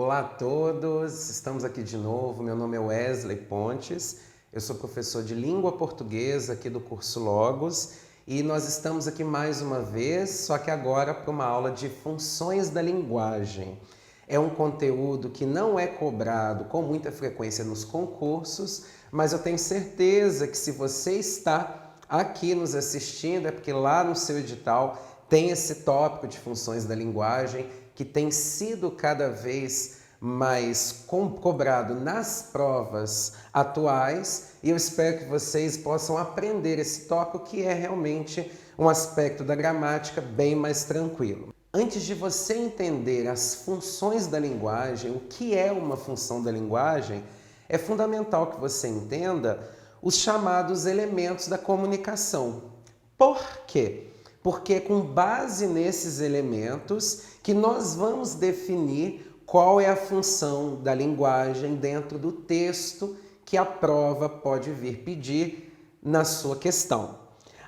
Olá a todos, estamos aqui de novo. Meu nome é Wesley Pontes, eu sou professor de língua portuguesa aqui do curso Logos e nós estamos aqui mais uma vez, só que agora para uma aula de funções da linguagem. É um conteúdo que não é cobrado com muita frequência nos concursos, mas eu tenho certeza que se você está aqui nos assistindo é porque lá no seu edital tem esse tópico de funções da linguagem que tem sido cada vez mais cobrado nas provas atuais e eu espero que vocês possam aprender esse tópico que é realmente um aspecto da gramática bem mais tranquilo. Antes de você entender as funções da linguagem, o que é uma função da linguagem, é fundamental que você entenda os chamados elementos da comunicação. Por quê? Porque é com base nesses elementos que nós vamos definir qual é a função da linguagem dentro do texto que a prova pode vir pedir na sua questão.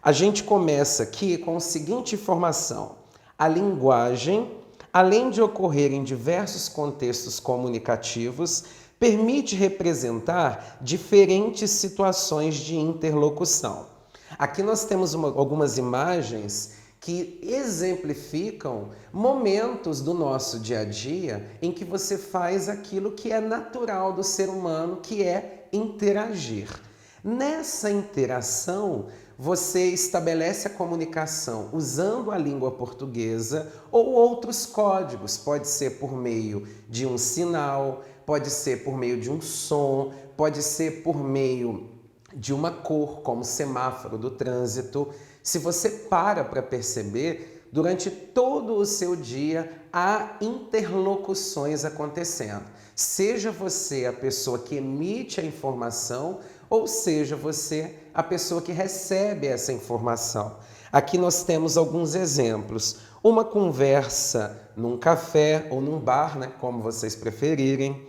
A gente começa aqui com a seguinte informação. A linguagem, além de ocorrer em diversos contextos comunicativos, permite representar diferentes situações de interlocução. Aqui nós temos algumas imagens que exemplificam momentos do nosso dia a dia em que você faz aquilo que é natural do ser humano, que é interagir. Nessa interação, você estabelece a comunicação usando a língua portuguesa ou outros códigos. Pode ser por meio de um sinal, pode ser por meio de um som, pode ser por meio de uma cor, como semáforo do trânsito. Se você para perceber, durante todo o seu dia há interlocuções acontecendo. Seja você a pessoa que emite a informação ou seja você a pessoa que recebe essa informação. Aqui nós temos alguns exemplos. Uma conversa num café ou num bar, como vocês preferirem.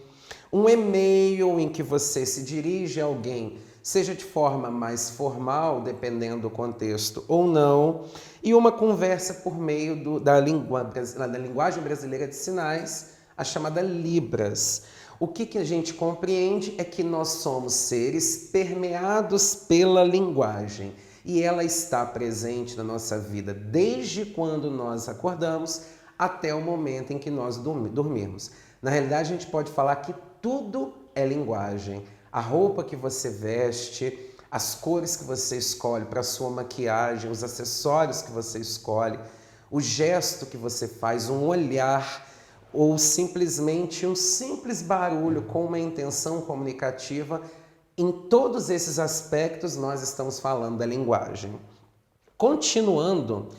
Um e-mail em que você se dirige a alguém, seja de forma mais formal, dependendo do contexto ou não, e uma conversa por meio da linguagem brasileira de sinais, a chamada Libras. O que a gente compreende é que nós somos seres permeados pela linguagem e ela está presente na nossa vida desde quando nós acordamos até o momento em que nós dormimos. Na realidade, a gente pode falar que tudo é linguagem. A roupa que você veste, as cores que você escolhe para a sua maquiagem, os acessórios que você escolhe, o gesto que você faz, um olhar ou simplesmente um simples barulho com uma intenção comunicativa, em todos esses aspectos nós estamos falando da linguagem. Continuando,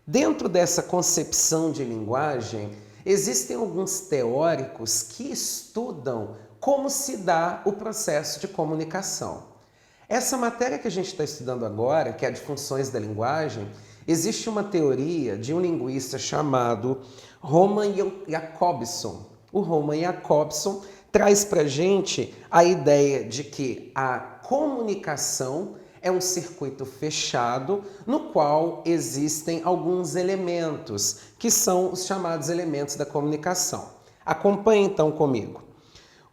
dentro dessa concepção de linguagem, existem alguns teóricos que estudam como se dá o processo de comunicação. Essa matéria que a gente está estudando agora, que é a de funções da linguagem, existe uma teoria de um linguista chamado Roman Jakobson. O Roman Jakobson traz para a gente a ideia de que a comunicação é um circuito fechado no qual existem alguns elementos, que são os chamados elementos da comunicação. Acompanhe então comigo.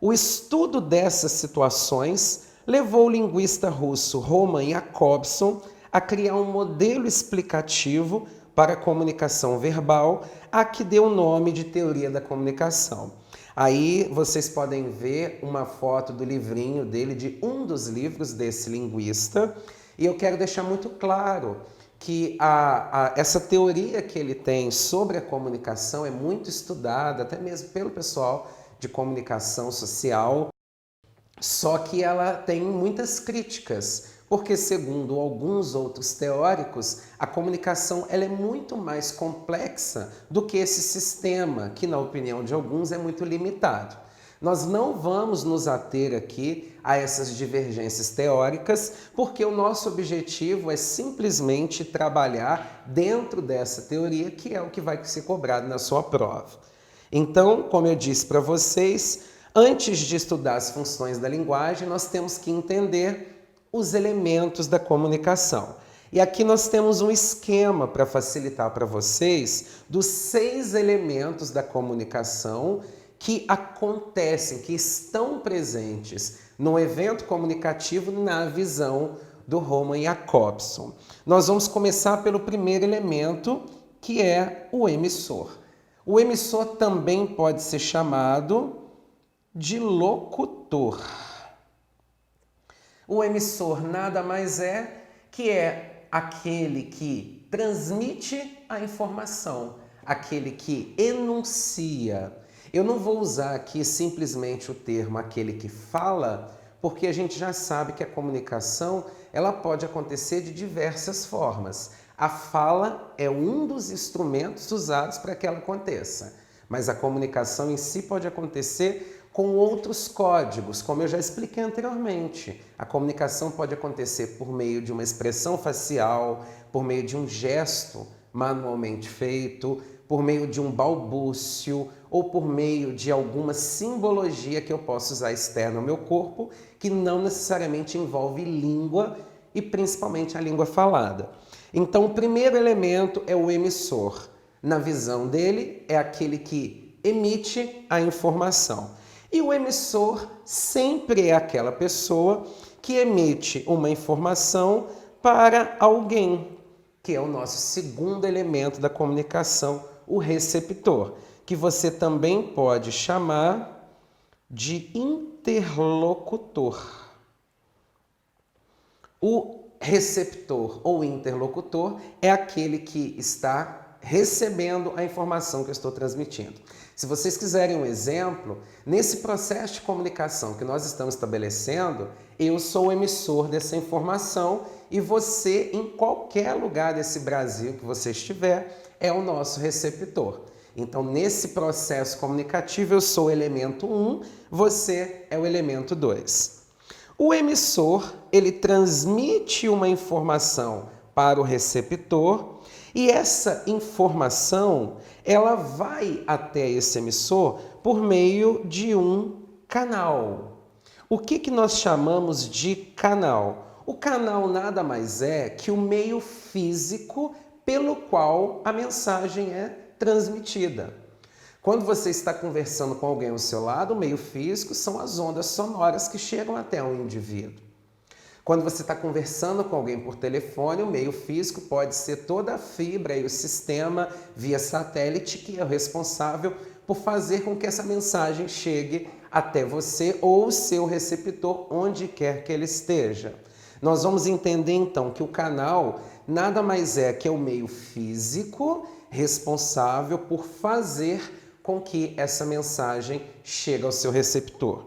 O estudo dessas situações levou o linguista russo Roman Jakobson a criar um modelo explicativo para a comunicação verbal, a que deu o nome de teoria da comunicação. Aí vocês podem ver uma foto do livrinho dele, de um dos livros desse linguista, e eu quero deixar muito claro que essa teoria que ele tem sobre a comunicação é muito estudada, até mesmo pelo pessoal de comunicação social, só que ela tem muitas críticas, porque segundo alguns outros teóricos, a comunicação ela é muito mais complexa do que esse sistema, que na opinião de alguns é muito limitado. Nós não vamos nos ater aqui a essas divergências teóricas, porque o nosso objetivo é simplesmente trabalhar dentro dessa teoria, que é o que vai ser cobrado na sua prova. Então, como eu disse para vocês, antes de estudar as funções da linguagem, nós temos que entender os elementos da comunicação. E aqui nós temos um esquema para facilitar para vocês dos 6 elementos da comunicação que acontecem, que estão presentes no evento comunicativo na visão do Roman Jakobson. Nós vamos começar pelo primeiro elemento, que é o emissor. O emissor também pode ser chamado de locutor. O emissor nada mais é que aquele que transmite a informação, aquele que enuncia. Eu não vou usar aqui simplesmente o termo aquele que fala, porque a gente já sabe que a comunicação ela pode acontecer de diversas formas. A fala é um dos instrumentos usados para que ela aconteça, mas a comunicação em si pode acontecer com outros códigos, como eu já expliquei anteriormente. A comunicação pode acontecer por meio de uma expressão facial, por meio de um gesto manualmente feito, por meio de um balbúcio ou por meio de alguma simbologia que eu posso usar externa ao meu corpo, que não necessariamente envolve língua e principalmente a língua falada. Então, o primeiro elemento é o emissor. Na visão dele, é aquele que emite a informação. E o emissor sempre é aquela pessoa que emite uma informação para alguém, que é o nosso segundo elemento da comunicação, o receptor, que você também pode chamar de interlocutor. O receptor ou interlocutor é aquele que está recebendo a informação que eu estou transmitindo. Se vocês quiserem um exemplo, nesse processo de comunicação que nós estamos estabelecendo, eu sou o emissor dessa informação e você, em qualquer lugar desse Brasil que você estiver, é o nosso receptor. Então, nesse processo comunicativo, eu sou o elemento 1, você é o elemento 2. O emissor, ele transmite uma informação para o receptor e essa informação, ela vai até esse emissor por meio de um canal. O que nós chamamos de canal? O canal nada mais é que o meio físico pelo qual a mensagem é transmitida. Quando você está conversando com alguém ao seu lado, o meio físico são as ondas sonoras que chegam até o indivíduo. Quando você está conversando com alguém por telefone, o meio físico pode ser toda a fibra e o sistema via satélite que é o responsável por fazer com que essa mensagem chegue até você ou o seu receptor, onde quer que ele esteja. Nós vamos entender então que o canal nada mais é que o meio físico responsável por fazer com que essa mensagem chegue ao seu receptor.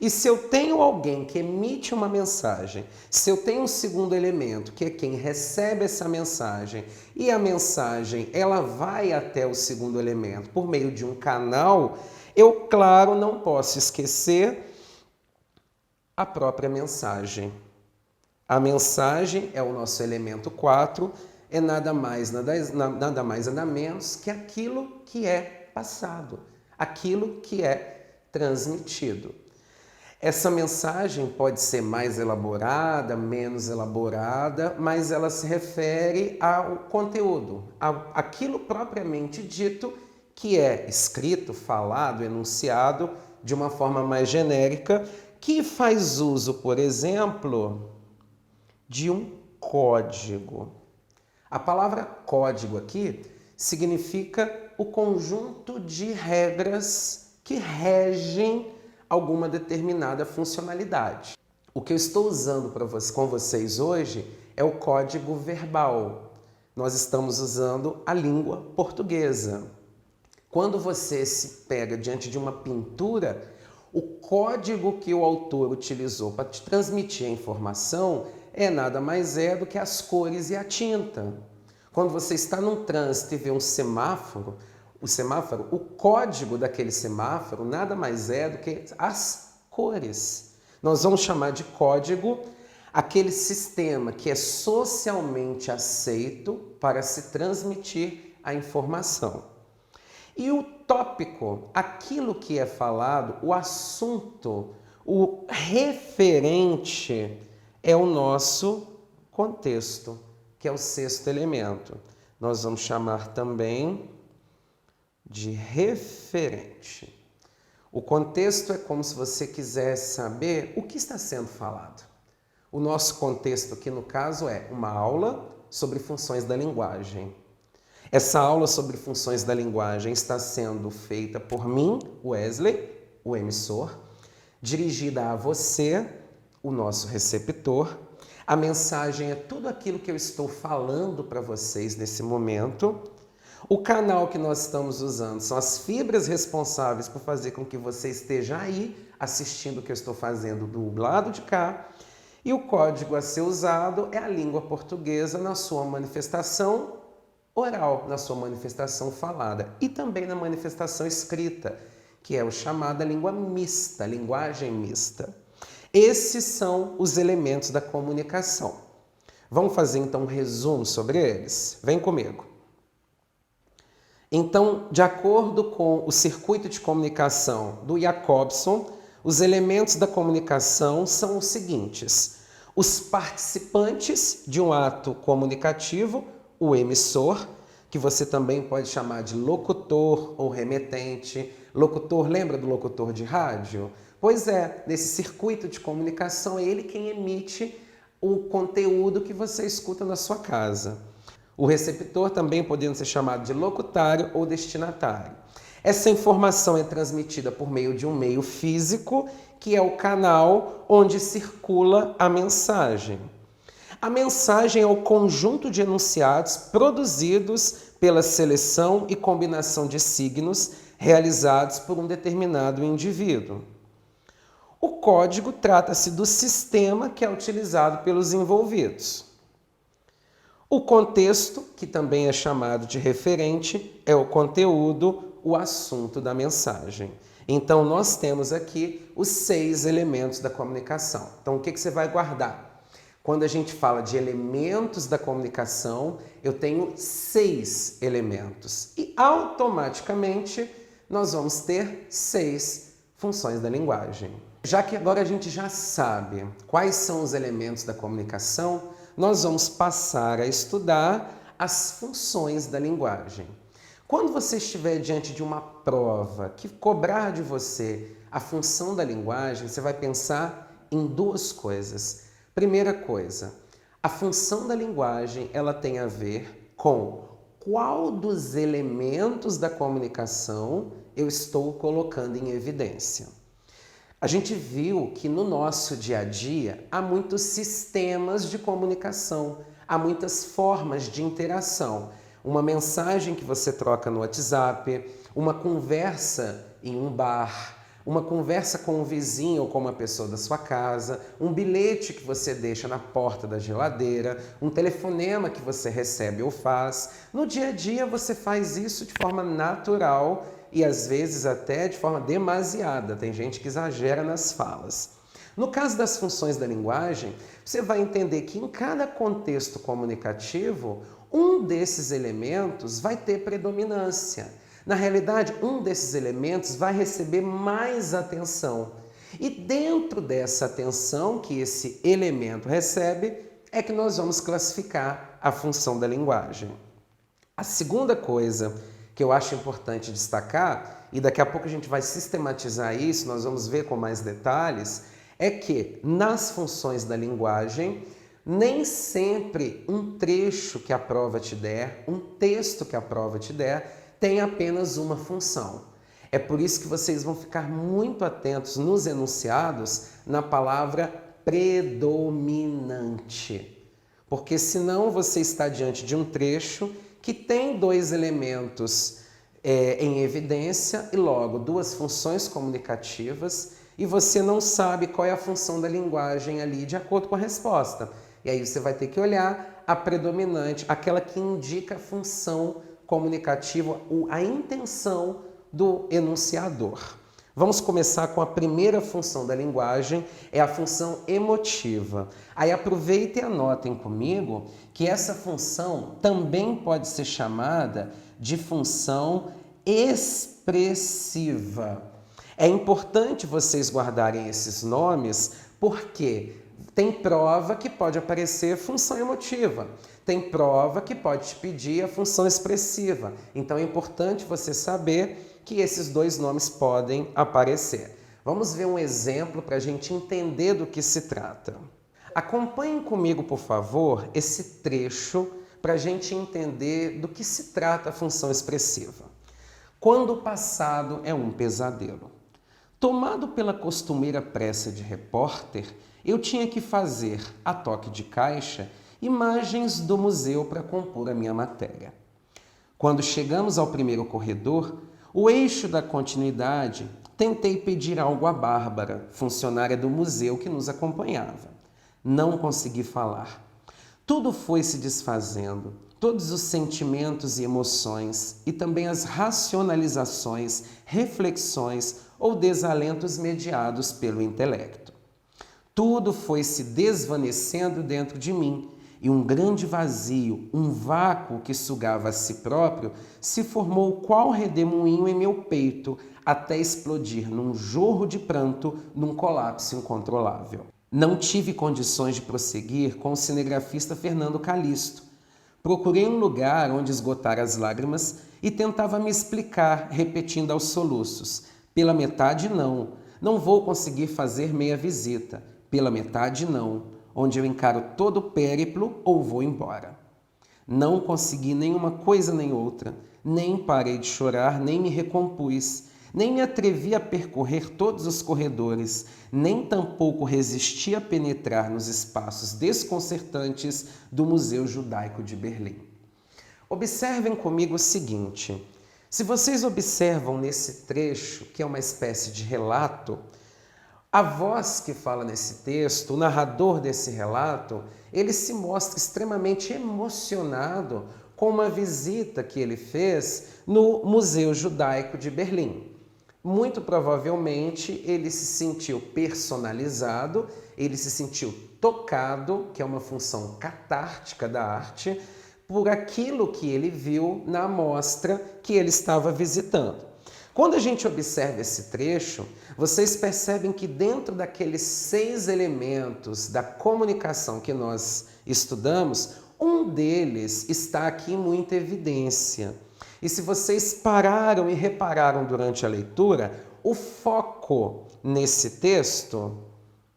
E se eu tenho alguém que emite uma mensagem, se eu tenho um segundo elemento, que é quem recebe essa mensagem, e a mensagem ela vai até o segundo elemento por meio de um canal, eu, claro, não posso esquecer a própria mensagem. A mensagem é o nosso elemento 4, é nada mais, nada menos que aquilo que é passado, aquilo que é transmitido. Essa mensagem pode ser mais elaborada, menos elaborada, mas ela se refere ao conteúdo, aquilo propriamente dito que é escrito, falado, enunciado de uma forma mais genérica, que faz uso, por exemplo, de um código. A palavra código aqui significa o conjunto de regras que regem alguma determinada funcionalidade. O que eu estou usando com vocês hoje é o código verbal. Nós estamos usando a língua portuguesa. Quando você se pega diante de uma pintura, o código que o autor utilizou para te transmitir a informação é nada mais do que as cores e a tinta. Quando você está num trânsito e vê um semáforo, o código daquele semáforo nada mais é do que as cores. Nós vamos chamar de código aquele sistema que é socialmente aceito para se transmitir a informação. E o tópico, aquilo que é falado, o assunto, o referente é o nosso contexto, que é o sexto elemento. Nós vamos chamar também de referente. O contexto é como se você quisesse saber o que está sendo falado. O nosso contexto aqui, no caso, é uma aula sobre funções da linguagem. Essa aula sobre funções da linguagem está sendo feita por mim, Wesley, o emissor, dirigida a você, o nosso receptor. A mensagem é tudo aquilo que eu estou falando para vocês nesse momento. O canal que nós estamos usando são as fibras responsáveis por fazer com que você esteja aí assistindo o que eu estou fazendo do lado de cá. E o código a ser usado é a língua portuguesa na sua manifestação oral, na sua manifestação falada e também na manifestação escrita, que é o chamada língua mista, linguagem mista. Esses são os elementos da comunicação. Vamos fazer então um resumo sobre eles? Vem comigo. Então, de acordo com o circuito de comunicação do Jacobson, os elementos da comunicação são os seguintes: os participantes de um ato comunicativo, o emissor, que você também pode chamar de locutor ou remetente. Locutor, lembra do locutor de rádio? Pois é, nesse circuito de comunicação é ele quem emite o conteúdo que você escuta na sua casa. O receptor também podendo ser chamado de locutário ou destinatário. Essa informação é transmitida por meio de um meio físico, que é o canal onde circula a mensagem. A mensagem é o conjunto de enunciados produzidos pela seleção e combinação de signos realizados por um determinado indivíduo. O código trata-se do sistema que é utilizado pelos envolvidos. O contexto, que também é chamado de referente, é o conteúdo, o assunto da mensagem. Então, nós temos aqui os 6 elementos da comunicação. Então, o que você vai guardar? Quando a gente fala de elementos da comunicação, eu tenho 6 elementos. E, automaticamente, nós vamos ter 6 funções da linguagem. Já que agora a gente já sabe quais são os elementos da comunicação, nós vamos passar a estudar as funções da linguagem. Quando você estiver diante de uma prova que cobrar de você a função da linguagem, você vai pensar em 2 coisas. Primeira coisa, a função da linguagem ela tem a ver com qual dos elementos da comunicação eu estou colocando em evidência. A gente viu que no nosso dia a dia há muitos sistemas de comunicação, há muitas formas de interação. Uma mensagem que você troca no WhatsApp, uma conversa em um bar, uma conversa com um vizinho ou com uma pessoa da sua casa, um bilhete que você deixa na porta da geladeira, um telefonema que você recebe ou faz. No dia a dia você faz isso de forma natural e às vezes até de forma demasiada. Tem gente que exagera nas falas. No caso das funções da linguagem, você vai entender que em cada contexto comunicativo, um desses elementos vai ter predominância. Na realidade, um desses elementos vai receber mais atenção. E dentro dessa atenção que esse elemento recebe, é que nós vamos classificar a função da linguagem. A segunda coisa que eu acho importante destacar, e daqui a pouco a gente vai sistematizar isso, nós vamos ver com mais detalhes, é que nas funções da linguagem, nem sempre um trecho que a prova te der, um texto que a prova te der, tem apenas uma função. É por isso que vocês vão ficar muito atentos nos enunciados na palavra predominante. Porque senão você está diante de um trecho que tem 2 elementos em evidência e logo 2 funções comunicativas e você não sabe qual é a função da linguagem ali de acordo com a resposta. E aí você vai ter que olhar a predominante, aquela que indica a função comunicativa, a intenção do enunciador. Vamos começar com a primeira função da linguagem, é a função emotiva. Aí aproveitem e anotem comigo que essa função também pode ser chamada de função expressiva. É importante vocês guardarem esses nomes porque Tem prova que pode aparecer função emotiva. Tem prova que pode te pedir a função expressiva. Então é importante você saber que esses dois nomes podem aparecer. Vamos ver um exemplo para a gente entender do que se trata. Acompanhem comigo, por favor, esse trecho para a gente entender do que se trata a função expressiva. Quando o passado é um pesadelo. Tomado pela costumeira pressa de repórter, eu tinha que fazer, a toque de caixa, imagens do museu para compor a minha matéria. Quando chegamos ao primeiro corredor, o eixo da continuidade, tentei pedir algo à Bárbara, funcionária do museu que nos acompanhava. Não consegui falar. Tudo foi se desfazendo, todos os sentimentos e emoções, e também as racionalizações, reflexões ou desalentos mediados pelo intelecto. Tudo foi se desvanecendo dentro de mim, e um grande vazio, um vácuo que sugava a si próprio, se formou qual redemoinho em meu peito, até explodir num jorro de pranto, num colapso incontrolável. Não tive condições de prosseguir com o cinegrafista Fernando Calixto. Procurei um lugar onde esgotar as lágrimas e tentava me explicar, repetindo aos soluços: pela metade não vou conseguir fazer meia visita. Pela metade não, onde eu encaro todo o périplo ou vou embora. Não consegui nenhuma coisa nem outra, nem parei de chorar, nem me recompus, nem me atrevi a percorrer todos os corredores, nem tampouco resisti a penetrar nos espaços desconcertantes do Museu Judaico de Berlim. Observem comigo o seguinte: se vocês observam nesse trecho, que é uma espécie de relato, a voz que fala nesse texto, o narrador desse relato, ele se mostra extremamente emocionado com uma visita que ele fez no Museu Judaico de Berlim. Muito provavelmente ele se sentiu personalizado, ele se sentiu tocado, que é uma função catártica da arte, por aquilo que ele viu na amostra que ele estava visitando. Quando a gente observa esse trecho, vocês percebem que dentro daqueles 6 elementos da comunicação que nós estudamos, um deles está aqui em muita evidência. E se vocês pararam e repararam durante a leitura, o foco nesse texto,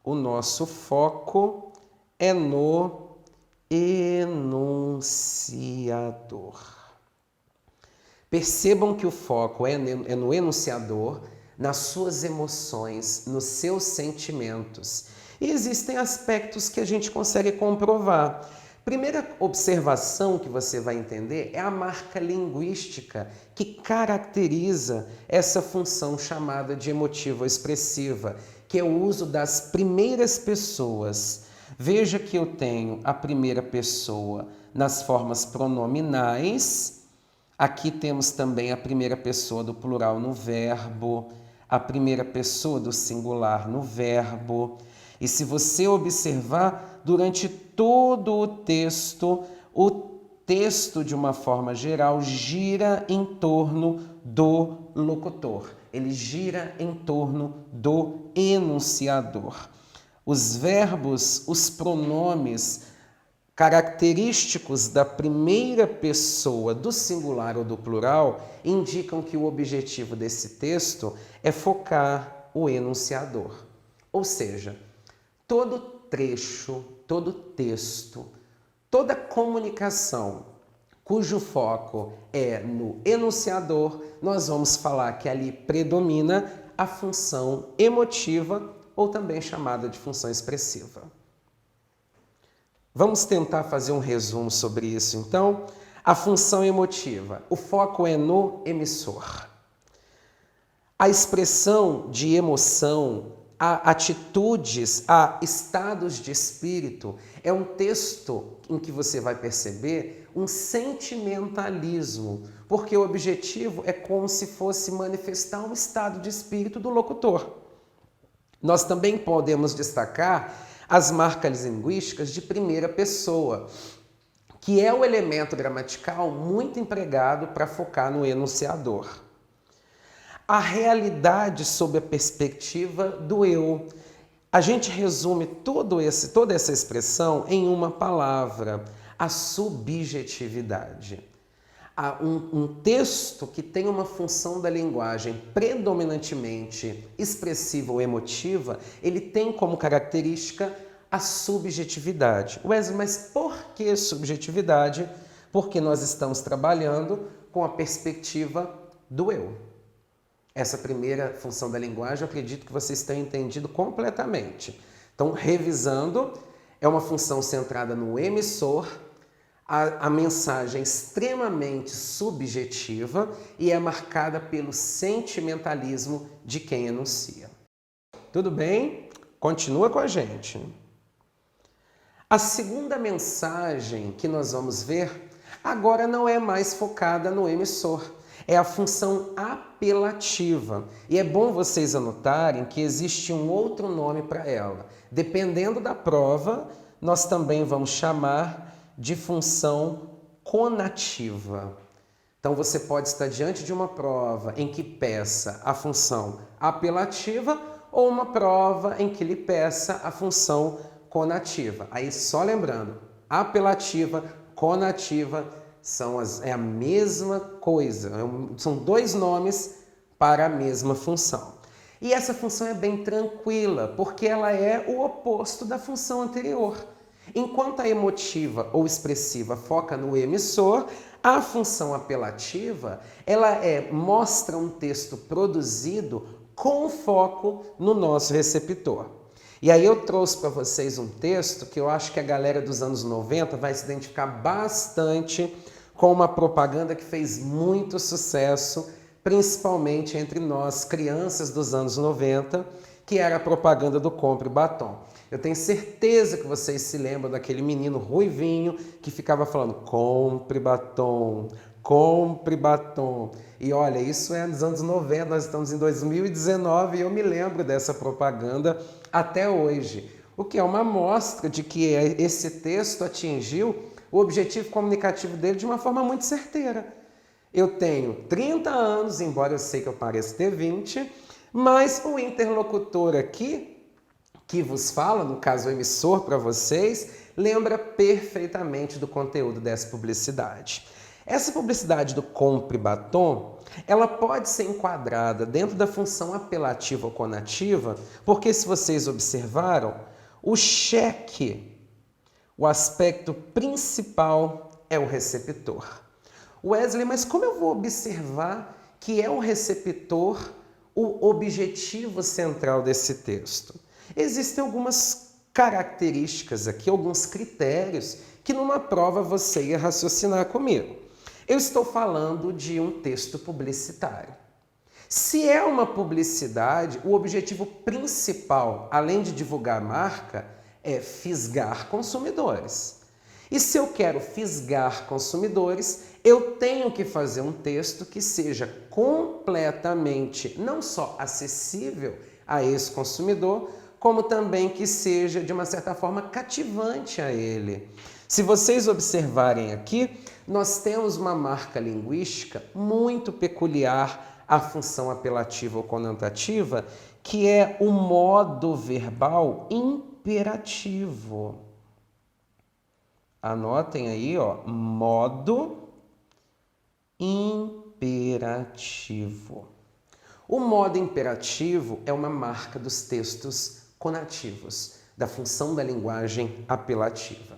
o nosso foco é no enunciador. Percebam que o foco é no enunciador, nas suas emoções, nos seus sentimentos. E existem aspectos que a gente consegue comprovar. Primeira observação que você vai entender é a marca linguística que caracteriza essa função chamada de emotiva expressiva, que é o uso das primeiras pessoas. Veja que eu tenho a primeira pessoa nas formas pronominais. Aqui temos também a primeira pessoa do plural no verbo, a primeira pessoa do singular no verbo. E se você observar, durante todo o texto de uma forma geral gira em torno do locutor. Ele gira em torno do enunciador. Os verbos, os pronomes característicos da primeira pessoa do singular ou do plural indicam que o objetivo desse texto é focar o enunciador. Ou seja, todo trecho, todo texto, toda comunicação cujo foco é no enunciador, nós vamos falar que ali predomina a função emotiva ou também chamada de função expressiva. Vamos tentar fazer um resumo sobre isso, então. A função emotiva, o foco é no emissor. A expressão de emoção, a atitudes, a estados de espírito, é um texto em que você vai perceber um sentimentalismo, porque o objetivo é como se fosse manifestar um estado de espírito do locutor. Nós também podemos destacar as marcas linguísticas de primeira pessoa, que é o elemento gramatical muito empregado para focar no enunciador. A realidade sob a perspectiva do eu. A gente resume toda essa expressão em uma palavra, a subjetividade. Um texto que tem uma função da linguagem predominantemente expressiva ou emotiva, ele tem como característica a subjetividade. Wesley, mas por que subjetividade? Porque nós estamos trabalhando com a perspectiva do eu. Essa primeira função da linguagem, eu acredito que vocês tenham entendido completamente. Então, revisando, é uma função centrada no emissor, a mensagem é extremamente subjetiva e é marcada pelo sentimentalismo de quem enuncia. Tudo bem? Continua com a gente. A segunda mensagem que nós vamos ver agora não é mais focada no emissor, é a função apelativa. E é bom vocês anotarem que existe um outro nome para ela. Dependendo da prova, nós também vamos chamar de função conativa. Então você pode estar diante de uma prova em que peça a função apelativa ou uma prova em que lhe peça a função conativa. Aí só lembrando, apelativa, conativa é a mesma coisa, são dois nomes para a mesma função. E essa função é bem tranquila, porque ela é o oposto da função anterior. Enquanto a emotiva ou expressiva foca no emissor, a função apelativa, ela mostra um texto produzido com foco no nosso receptor. E aí eu trouxe para vocês um texto que eu acho que a galera dos anos 90 vai se identificar bastante com uma propaganda que fez muito sucesso, principalmente entre nós, crianças dos anos 90, que era a propaganda do Compre Batom. Eu tenho certeza que vocês se lembram daquele menino ruivinho que ficava falando compre batom, compre batom. E olha, isso é nos anos 90, nós estamos em 2019 e eu me lembro dessa propaganda até hoje. O que é uma amostra de que esse texto atingiu o objetivo comunicativo dele de uma forma muito certeira. Eu tenho 30 anos, embora eu sei que eu pareça ter 20, mas o interlocutor aqui que vos fala, no caso o emissor para vocês, lembra perfeitamente do conteúdo dessa publicidade. Essa publicidade do Compre Batom, ela pode ser enquadrada dentro da função apelativa ou conativa, porque se vocês observaram, o cheque, o aspecto principal é o receptor. Wesley, mas como eu vou observar que é o receptor o objetivo central desse texto? Existem algumas características aqui, alguns critérios que numa prova você ia raciocinar comigo. Eu estou falando de um texto publicitário. Se é uma publicidade, o objetivo principal, além de divulgar a marca, é fisgar consumidores. E se eu quero fisgar consumidores, eu tenho que fazer um texto que seja completamente não só acessível a esse consumidor, como também que seja, de uma certa forma, cativante a ele. Se vocês observarem aqui, nós temos uma marca linguística muito peculiar à função apelativa ou conotativa, que é o modo verbal imperativo. Anotem aí, ó, modo imperativo. O modo imperativo é uma marca dos textos conativos, da função da linguagem apelativa.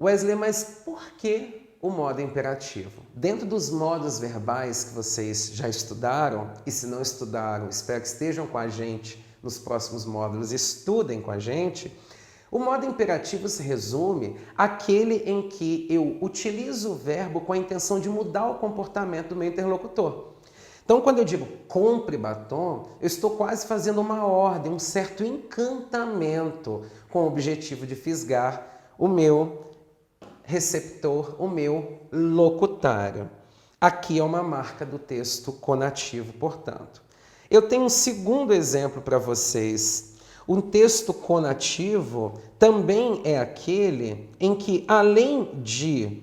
Wesley, mas por que o modo imperativo? Dentro dos modos verbais que vocês já estudaram, e se não estudaram, espero que estejam com a gente nos próximos módulos, estudem com a gente, o modo imperativo se resume àquele em que eu utilizo o verbo com a intenção de mudar o comportamento do meu interlocutor. Então, quando eu digo compre batom, eu estou quase fazendo uma ordem, um certo encantamento com o objetivo de fisgar o meu receptor, o meu locutário. Aqui é uma marca do texto conativo, portanto. Eu tenho um segundo exemplo para vocês. Um texto conativo também é aquele em que, além de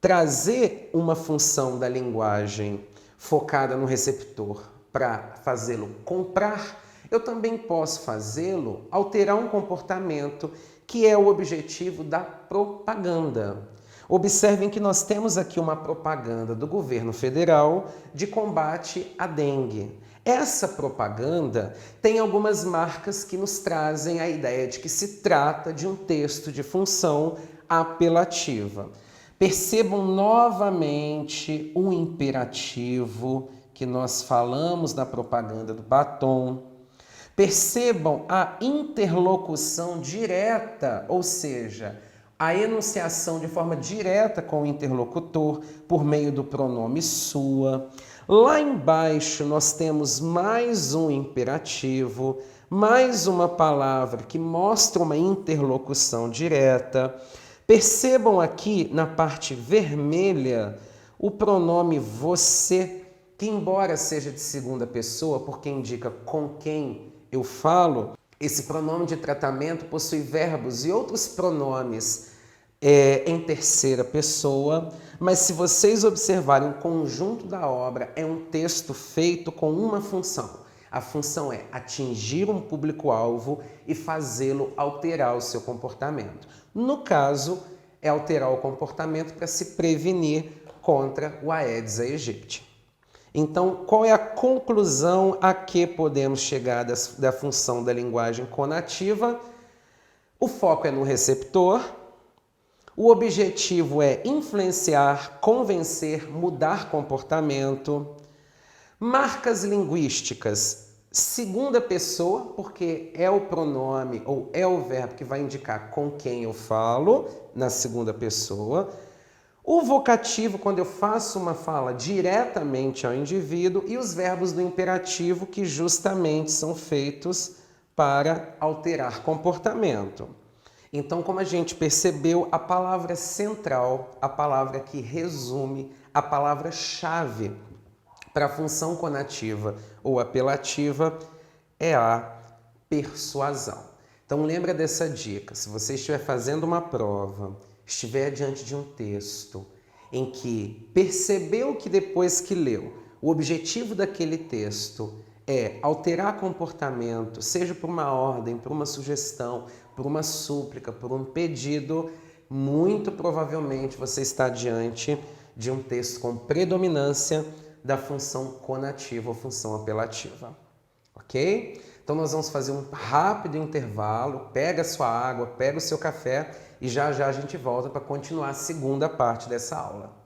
trazer uma função da linguagem focada no receptor para fazê-lo comprar, eu também posso fazê-lo alterar um comportamento que é o objetivo da propaganda. Observem que nós temos aqui uma propaganda do governo federal de combate à dengue. Essa propaganda tem algumas marcas que nos trazem a ideia de que se trata de um texto de função apelativa. Percebam novamente o imperativo que nós falamos na propaganda do batom. Percebam a interlocução direta, ou seja, a enunciação de forma direta com o interlocutor por meio do pronome sua. Lá embaixo nós temos mais um imperativo, mais uma palavra que mostra uma interlocução direta. Percebam aqui na parte vermelha o pronome você, que embora seja de segunda pessoa, porque indica com quem eu falo, esse pronome de tratamento possui verbos e outros pronomes em terceira pessoa, mas se vocês observarem o conjunto da obra, é um texto feito com uma função. A função é atingir um público-alvo e fazê-lo alterar o seu comportamento. No caso, é alterar o comportamento para se prevenir contra o Aedes aegypti. Então, qual é a conclusão a que podemos chegar da função da linguagem conativa? O foco é no receptor, o objetivo é influenciar, convencer, mudar comportamento. Marcas linguísticas, segunda pessoa, porque é o pronome ou é o verbo que vai indicar com quem eu falo, na segunda pessoa. O vocativo, quando eu faço uma fala diretamente ao indivíduo, e os verbos do imperativo, que justamente são feitos para alterar comportamento. Então, como a gente percebeu, a palavra central, a palavra que resume, a palavra-chave para a função conativa ou apelativa é a persuasão. Então, lembra dessa dica. Se você estiver fazendo uma prova, estiver diante de um texto em que percebeu que depois que leu, o objetivo daquele texto é alterar comportamento, seja por uma ordem, por uma sugestão, por uma súplica, por um pedido, muito provavelmente você está diante de um texto com predominância da função conativa ou função apelativa. Ok? Então nós vamos fazer um rápido intervalo, pega a sua água, pega o seu café e já já a gente volta para continuar a segunda parte dessa aula.